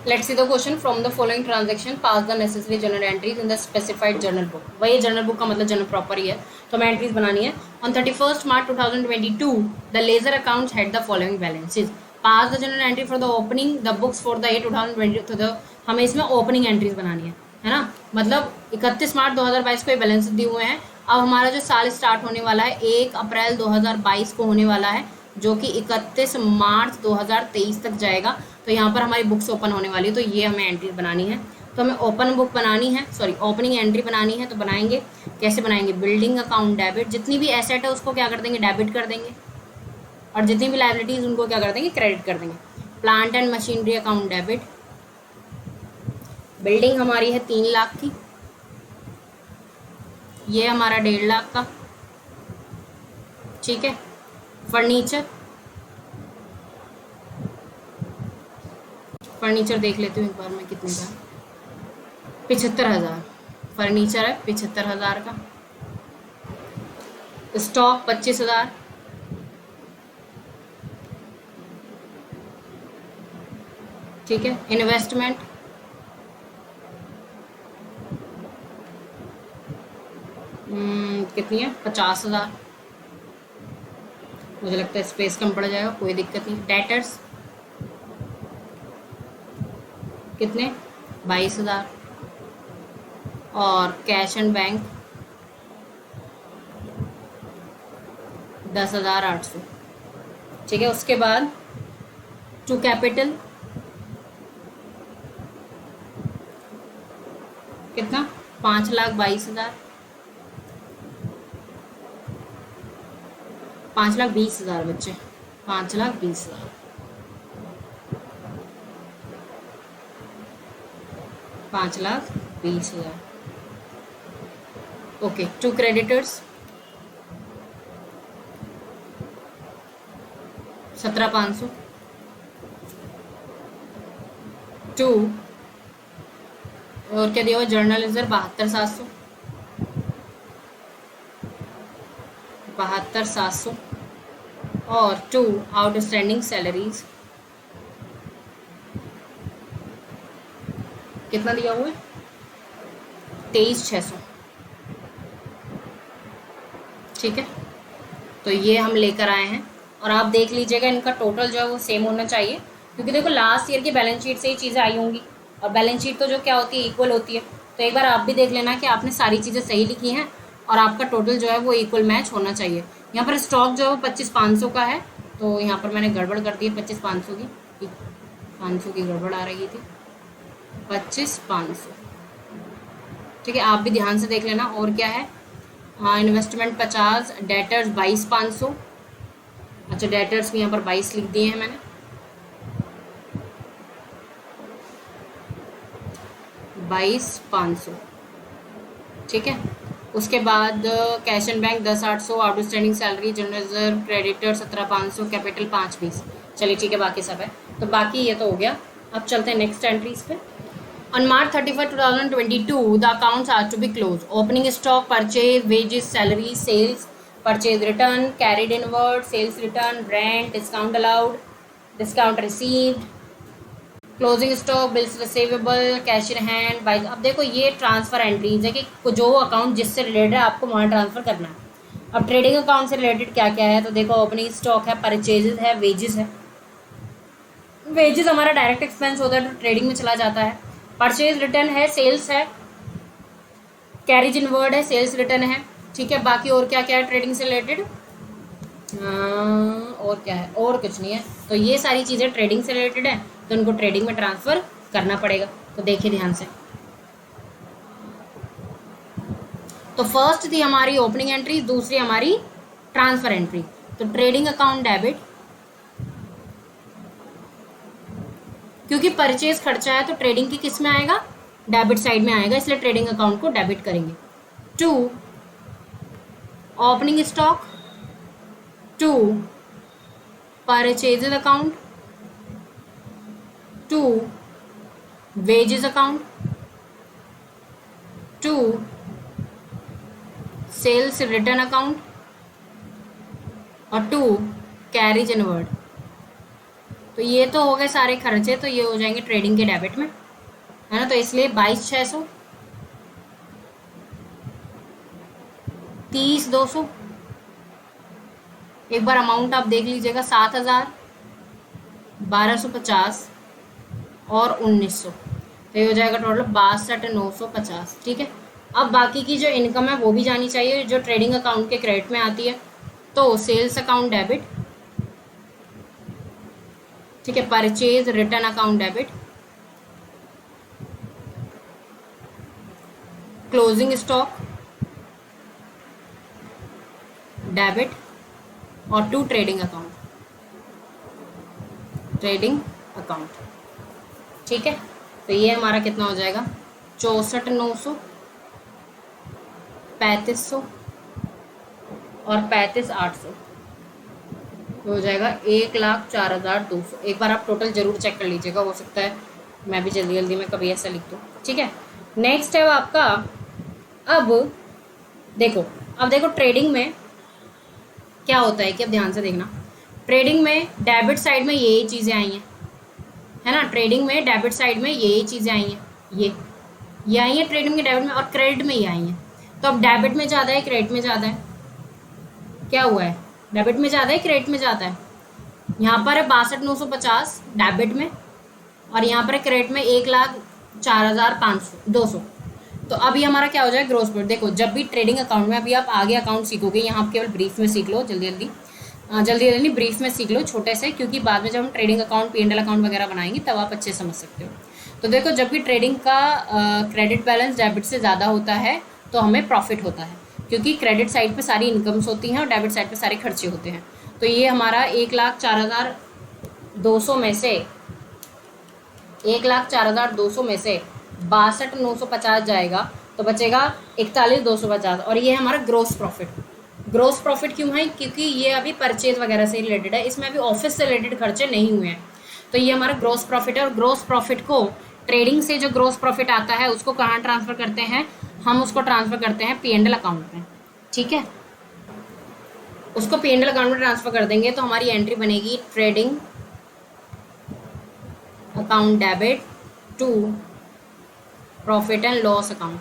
Let's see the question. From the following transaction, pass the necessary journal entries in the specified journal book. वही journal book का मतलब journal proper ही है, तो हमें entries बनानी है. On 31st March 2022, the ledger accounts had the following balances. Pass the journal entry for the opening the books for the year 2020. तो हमें इसमें opening entries बनानी है ना. मतलब 31 मार्च 2022 को ये बैलेंस दिए हुए हैं. अब हमारा जो साल स्टार्ट होने वाला है 1 अप्रैल 2022 को होने वाला है, जो कि 31 मार्च 2023 तक जाएगा. तो यहाँ पर हमारी बुक्स ओपन होने वाली है, तो ये हमें एंट्री बनानी है. तो हमें ओपन बुक बनानी है, सॉरी ओपनिंग एंट्री बनानी है. तो बनाएंगे, कैसे बनाएंगे? बिल्डिंग अकाउंट डेबिट, जितनी भी एसेट है उसको क्या कर देंगे? डेबिट कर देंगे. और जितनी भी लाइबिलिटीज उनको क्या कर देंगे? क्रेडिट कर देंगे. Plant and machinery account debit. Building हमारी है 3 लाख की, ये हमारा 1.5 लाख का. ठीक है. फर्नीचर, फर्नीचर देख लेती हूँ एक बार मैं कितने का. 75,000 फर्नीचर है, 75,000 का. स्टॉक 25,000. ठीक है. इन्वेस्टमेंट कितनी है? 50,000. मुझे लगता है स्पेस कम पड़ जाएगा, कोई दिक्कत नहीं. डेटर्स कितने? 22,000. और कैश एंड बैंक 10,800. ठीक है. उसके बाद टू कैपिटल कितना? 5,22,000. 5,20,000 बच्चे, 5,20,000. 5,20,000. ओके. To creditors 17,500. टू और क्या दिया हुआ? जर्नलिज्म 72,700. 72,700. और टू आउटस्टैंडिंग सैलरीज कितना दिया हुआ है? 23,600. ठीक है. तो ये हम लेकर आए हैं, और आप देख लीजिएगा इनका टोटल जो है वो सेम होना चाहिए, क्योंकि देखो लास्ट ईयर की बैलेंस शीट से ही चीज़ें आई होंगी, और बैलेंस शीट तो जो क्या होती है? इक्वल होती है. तो एक बार आप भी देख लेना कि आपने सारी चीज़ें सही लिखी हैं, और आपका टोटल जो है वो इक्वल मैच होना चाहिए. यहाँ पर स्टॉक जो है वो 25,500 का है, तो यहाँ पर मैंने गड़बड़ कर दी है. 25,500 की, 500 की गड़बड़ आ रही थी. 25,500. ठीक है. आप भी ध्यान से देख लेना. और क्या है? हाँ, इन्वेस्टमेंट 50, डेटर्स 22,500. अच्छा, डेटर्स भी यहाँ पर 22 लिख दिए हैं मैंने. 22,500. ठीक है. उसके बाद cash and bank 10,800, outstanding salary, general reserve, creditor 17,500, capital 5,20. चलिए ठीक है, बाकी सब है. तो बाकी ये तो हो गया. अब चलते हैं नेक्स्ट एंट्रीज पे. On March 31st, 2022, the accounts are to be closed. Opening stock, purchase, wages, salary, sales, purchase return, carried inward, sales return, rent, discount allowed, discount received, closing stock, bills receivable, cash in hand. By अब देखो ये transfer entries है कि जो account जिससे related है आपको वहाँ ट्रांसफर करना है. अब ट्रेडिंग अकाउंट से रिलेटेड क्या क्या है? तो देखो ओपनिंग स्टॉक है, परचेजेस है, वेजेस है. वेजेस हमारा डायरेक्ट एक्सपेंस होता है, तो ट्रेडिंग में चला जाता है. परचेज रिटर्न है, सेल्स है, कैरिज इनवर्ड है, सेल्स रिटर्न है. ठीक है. बाकी और क्या क्या है ट्रेडिंग से रिलेटेड? और क्या है? और कुछ नहीं है. तो ये सारी चीज़ें ट्रेडिंग से रिलेटेड है, तो उनको ट्रेडिंग में ट्रांसफ़र करना पड़ेगा. तो देखिए ध्यान से. तो फर्स्ट थी हमारी ओपनिंग एंट्री, दूसरी हमारी ट्रांसफर एंट्री. तो ट्रेडिंग अकाउंट डेबिट, क्योंकि परचेज खर्चा है तो ट्रेडिंग की किस में आएगा? डेबिट साइड में आएगा, इसलिए ट्रेडिंग अकाउंट को डेबिट करेंगे. To opening stock, to purchases account, to wages account, to sales return account, और टू कैरिज इनवर्ड. तो ये तो हो गए सारे खर्चे, तो ये हो जाएंगे ट्रेडिंग के डेबिट में, है ना। तो इसलिए 22,600, 30,200, एक बार अमाउंट आप देख लीजिएगा, 7,000, 1,250 और 1,900, तो ये हो जाएगा टोटल 62,950। ठीक है, अब बाकी की जो इनकम है वो भी जानी चाहिए, जो ट्रेडिंग अकाउंट के क्रेडिट में आती है। तो सेल्स अकाउंट डेबिट, ठीक है, purchase return account debit, closing stock debit, और to trading account, trading account. ठीक है, तो ये हमारा कितना हो जाएगा, 64,900, 3500 और 35,800, तो हो जाएगा 1,04,200। एक बार आप टोटल जरूर चेक कर लीजिएगा, हो सकता है मैं भी जल्दी जल्दी में कभी ऐसा लिख दूँ। ठीक है, नेक्स्ट है आपका, अब देखो ट्रेडिंग में क्या होता है कि अब ध्यान से देखना, ट्रेडिंग में डेबिट साइड में यही चीज़ें आई हैं, है ना। ट्रेडिंग में डेबिट साइड में यही चीज़ें आई हैं, ये आई हैं ट्रेडिंग के डेबिट में, और क्रेडिट में ये आई हैं। तो अब डेबिट में ज़्यादा है, क्रेडिट में ज़्यादा है, क्या हुआ है, डेबिट में ज़्यादा है, क्रेडिट में ज़्यादा है। यहाँ पर है 62,950 डेबिट में, और यहाँ पर है क्रेडिट में 1,04,200। तो अभी हमारा क्या हो जाए, ग्रोस प्रॉफिट। देखो जब भी ट्रेडिंग अकाउंट में, अभी आप आगे अकाउंट सीखोगे, यहाँ आप केवल ब्रीफ में सीख लो, जल्दी जल्दी ब्रीफ में सीख लो छोटे से, क्योंकि बाद में जब हम ट्रेडिंग अकाउंट, P&L अकाउंट वगैरह बनाएंगे तब आप अच्छे समझ सकते हो। तो देखो जब भी ट्रेडिंग का क्रेडिट बैलेंस डेबिट से ज़्यादा होता है तो हमें प्रॉफिट होता है, क्योंकि क्रेडिट साइड पे सारी इनकम्स होती हैं और डेबिट साइड पे सारे खर्चे होते हैं। तो ये हमारा 1,04,200 में से 1,04,200 में से 62,950 जाएगा, तो बचेगा 41,250, और ये है हमारा ग्रोस प्रॉफिट। ग्रोस प्रॉफिट क्यों है, क्योंकि ये अभी परचेज वगैरह से रिलेटेड है, इसमें अभी ऑफिस से रिलेटेड खर्चे नहीं हुए हैं। तो ये हमारा ग्रोस प्रॉफिट है, और ग्रोस प्रॉफिट को ट्रेडिंग से जो ग्रोस प्रॉफिट आता है उसको कहाँ ट्रांसफ़र करते हैं, हम उसको ट्रांसफ़र करते हैं P&L अकाउंट में। ठीक है, उसको P&L अकाउंट में ट्रांसफ़र कर देंगे तो हमारी एंट्री बनेगी trading account debit to profit and loss account,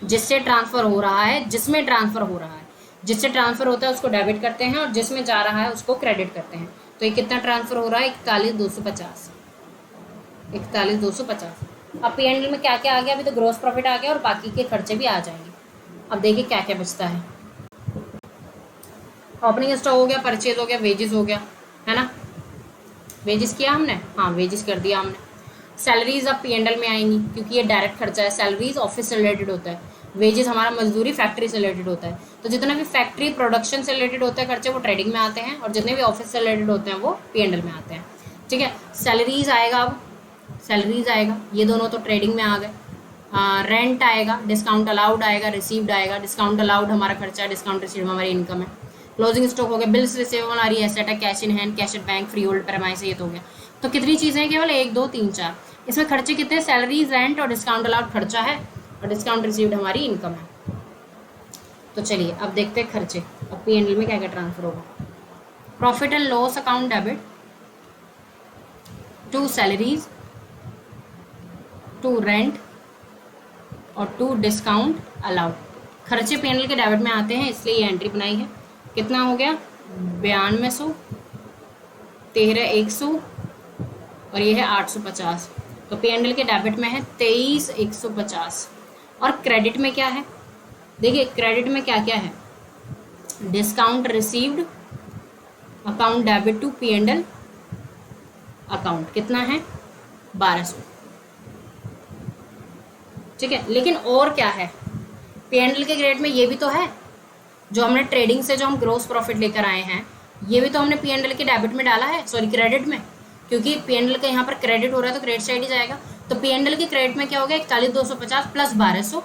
जिससे ट्रांसफ़र हो रहा है, जिसमें ट्रांसफ़र हो रहा है, जिससे ट्रांसफ़र होता है उसको डेबिट करते हैं, और जिसमें जा रहा है उसको क्रेडिट करते हैं। तो ये कितना ट्रांसफ़र हो रहा है, 41,250, 41,250। अब P&L में क्या क्या आ गया, अभी तो ग्रोस प्रॉफिट आ गया और बाकी के खर्चे भी आ जाएंगे। अब देखिए क्या क्या बचता है, ओपनिंग स्टॉक हो गया, परचेज हो गया, वेजेस हो गया, है ना। वेजेस किया हमने, हाँ वेजेस कर दिया हमने। सैलरीज अब P&L में आएंगी, क्योंकि ये डायरेक्ट खर्चा है, सैलरीज ऑफिस से रिलेटेड होता है, वेजेस हमारा मजदूरी फैक्ट्री से रिलेटेड होता है। तो जितना भी फैक्ट्री प्रोडक्शन से रिलेटेड होते हैं खर्चे वो ट्रेडिंग में आते हैं, और जितने भी ऑफिस से रिलेटेड होते हैं वो P&L में आते हैं। ठीक है, सैलरीज आएगा, अब सैलरीज आएगा, ये दोनों तो ट्रेडिंग में आ गए। रेंट आएगा, डिस्काउंट अलाउड आएगा, रिसीव्ड आएगा। डिस्काउंट अलाउड हमारा खर्चा है, डिस्काउंट रिसीव्ड हमारी इनकम है। क्लोजिंग स्टॉक हो गया, बिल्स रिसीवेबल आ रही है, एसेट है, cash in hand, cash at bank, free hold premise, ये तो हो गया। तो कितनी चीज़ें हैं, केवल 1 2 3 4। इसमें खर्चे कितने, सैलरीज, रेंट और डिस्काउंट अलाउड खर्चा है, और डिस्काउंट रिसीव्ड हमारी इनकम है। तो चलिए अब देखते हैं खर्चे, अब P&L में क्या क्या ट्रांसफर होगा। Profit and loss account debit to salaries, to rent और टू डिस्काउंट अलाउड। खर्चे P&L के डेबिट में आते हैं, इसलिए ये एंट्री बनाई है। कितना हो गया, 9200, 13,100 और ये है 850। तो P&L के डेबिट में है 23,150। और क्रेडिट में क्या है, देखिए क्रेडिट में क्या क्या है, discount received account debit to P&L account, कितना है 1200। ठीक है, लेकिन और क्या है, P&L के क्रेडिट में ये भी तो है, जो हमने ट्रेडिंग से जो हम ग्रोस प्रॉफिट लेकर आए हैं, ये भी तो हमने P&L के डेबिट में डाला है, सॉरी क्रेडिट में, क्योंकि P&L का यहाँ पर क्रेडिट हो रहा है तो क्रेडिट साइड ही जाएगा। तो P&L के क्रेडिट में क्या हो गया, 41,250 प्लस 1200,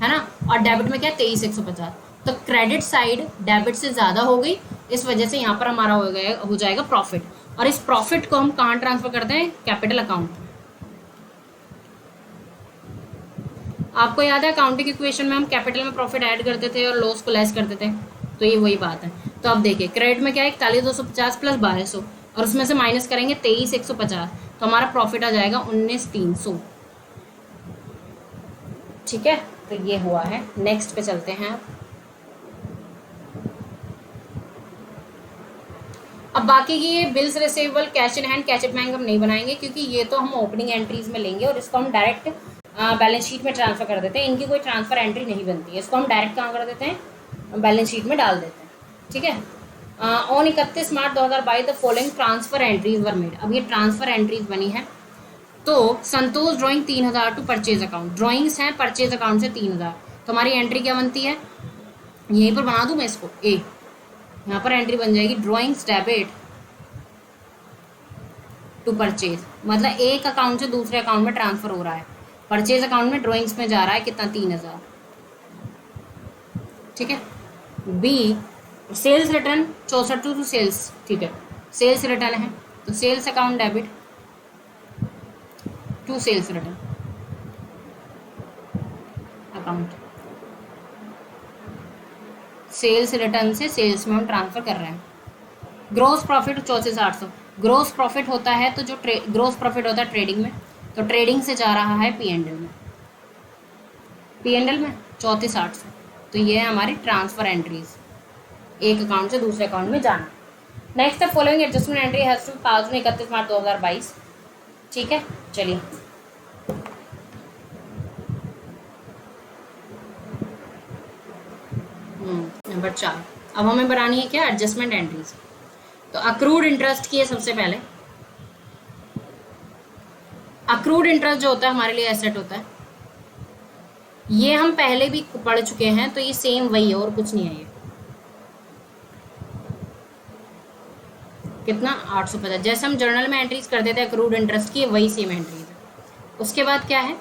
है ना, और डेबिट में क्या है 23,150। तो क्रेडिट साइड डेबिट से ज़्यादा हो गई, इस वजह से यहाँ पर हमारा हो जाएगा प्रॉफिट। और इस प्रॉफिट को हम कहाँ ट्रांसफर करते हैं, कैपिटल अकाउंट। आपको याद है अकाउंटिंग इक्वेशन में हम कैपिटल में प्रॉफिट ऐड करते थे और लॉस को लेस करते थे, तो ये वही बात है। तो अब देखिए क्रेडिट में क्या है, 41,250 प्लस 1200, और उसमें से माइनस करेंगे 23,150, तो हमारा प्रॉफिट आ जाएगा 19,300। ठीक है, तो ये हुआ है। नेक्स्ट पे चलते हैं। अब बाकी की ये bills receivable, cash in hand, cash at bank हम नहीं बनाएंगे, क्योंकि ये तो हम ओपनिंग एंट्रीज में लेंगे और इसको हम डायरेक्ट बैलेंस शीट में ट्रांसफर कर देते हैं। इनकी कोई ट्रांसफर एंट्री नहीं बनती है, इसको हम डायरेक्ट कहाँ कर देते हैं, बैलेंस शीट में डाल देते हैं। ठीक है। On 31 March 2022 the following transfer entries were made. अब ये ट्रांसफर एंट्रीज बनी है। तो Santosh drawing 3,000 to purchase account, drawings हैं परचेज अकाउंट से 3,000, तो हमारी एंट्री क्या बनती है, यहीं पर बना दूं मैं इसको ए, यहाँ पर एंट्री बन जाएगी ड्राइंग्स डेबिट टू परचेज, मतलब एक अकाउंट से दूसरे अकाउंट में ट्रांसफर हो रहा है। परचेज अकाउंट में ड्राइंग्स में जा रहा है कितना, 3,000। ठीक है। B sales return 64 to sales. ठीक है, सेल्स रिटर्न है तो sales account debit to sales return account, sales return से सेल्स में हम ट्रांसफर कर रहे हैं। ग्रोस प्रॉफिट 64,800, ग्रोस प्रॉफिट होता है तो जो ग्रोस प्रॉफिट होता है ट्रेडिंग में, तो ट्रेडिंग से जा रहा है पीएनएल में, पीएनएल में 34,800। तो ये है हमारी ट्रांसफर एंट्रीज, एक अकाउंट से दूसरे अकाउंट में जाना। नेक्स्ट है following adjustment entry has to pass 31 March 2022। ठीक है, चलिए नंबर 4। अब हमें बनानी है क्या, एडजस्टमेंट एंट्रीज। तो अक्रूड इंटरेस्ट की है सबसे पहले। अक्रूड इंटरेस्ट जो होता है हमारे लिए एसेट होता है, ये हम पहले भी पढ़ चुके हैं, तो ये सेम वही है और कुछ नहीं है। ये कितना 850, जैसे हम जर्नल में एंट्रीज कर देते हैं अक्रूड इंटरेस्ट की, वही सेम एंट्रीज है। उसके बाद क्या है,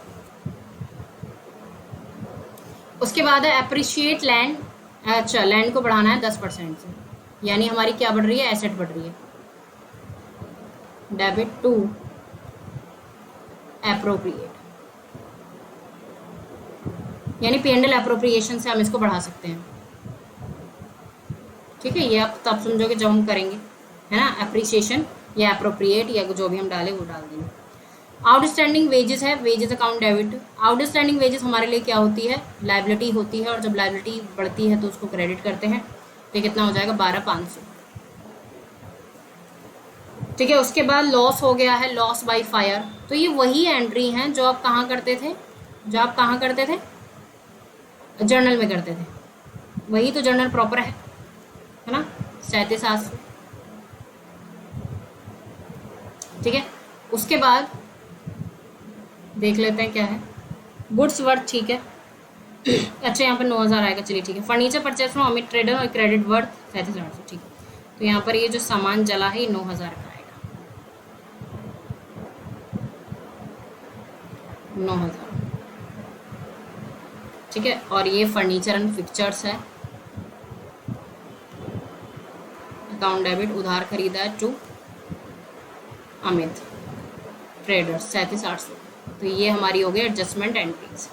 उसके बाद है एप्रिशिएट लैंड। अच्छा, लैंड को बढ़ाना है 10% से, यानी हमारी क्या बढ़ रही है, एसेट बढ़ रही है। डेबिट टू एप्रोप्रिएट, यानी पीएनएल एप्रोप्रिएशन से हम इसको बढ़ा सकते हैं। ठीक है, ये आप तब समझोगे जब हम करेंगे, है ना, एप्रिसिएशन या एप्रोप्रिएट या जो भी हम डालें वो डाल देंगे। आउटस्टैंडिंग वेजेस है, wages account debit. Outstanding wages हमारे लिए क्या होती है, लाइबिलिटी होती है, और जब लाइबिलिटी बढ़ती है तो उसको क्रेडिट करते हैं। तो कितना हो जाएगा, 12,500। ठीक है, उसके बाद लॉस हो गया है, लॉस बाय फायर। तो ये वही एंट्री हैं जो आप कहाँ करते थे, जो आप कहाँ करते थे, जर्नल में करते थे, वही तो जर्नल प्रॉपर है ना, 37,800। ठीक है, उसके बाद देख लेते हैं क्या है, गुड्स वर्थ। ठीक है, अच्छा यहाँ पर 9,000 आएगा, चलिए ठीक है। Furniture purchase from Amit trader और क्रेडिट वर्थ 37,800। ठीक है, तो यहाँ पर ये जो सामान जला है 9,000 का आएगा, 9,000। ठीक है, और ये फर्नीचर एंड फिक्चर्स है, अकाउंट डेबिट, उधार खरीदा है टू अमित ट्रेडर्स 37,800। तो ये हमारी हो गई एडजस्टमेंट एंट्रीज।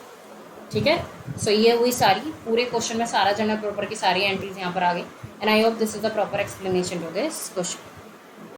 ठीक है, सो ये हुई सारी, पूरे क्वेश्चन में सारा जनरल पेपर की सारी एंट्रीज यहाँ पर आ गई। And I hope this is the proper explanation to this question.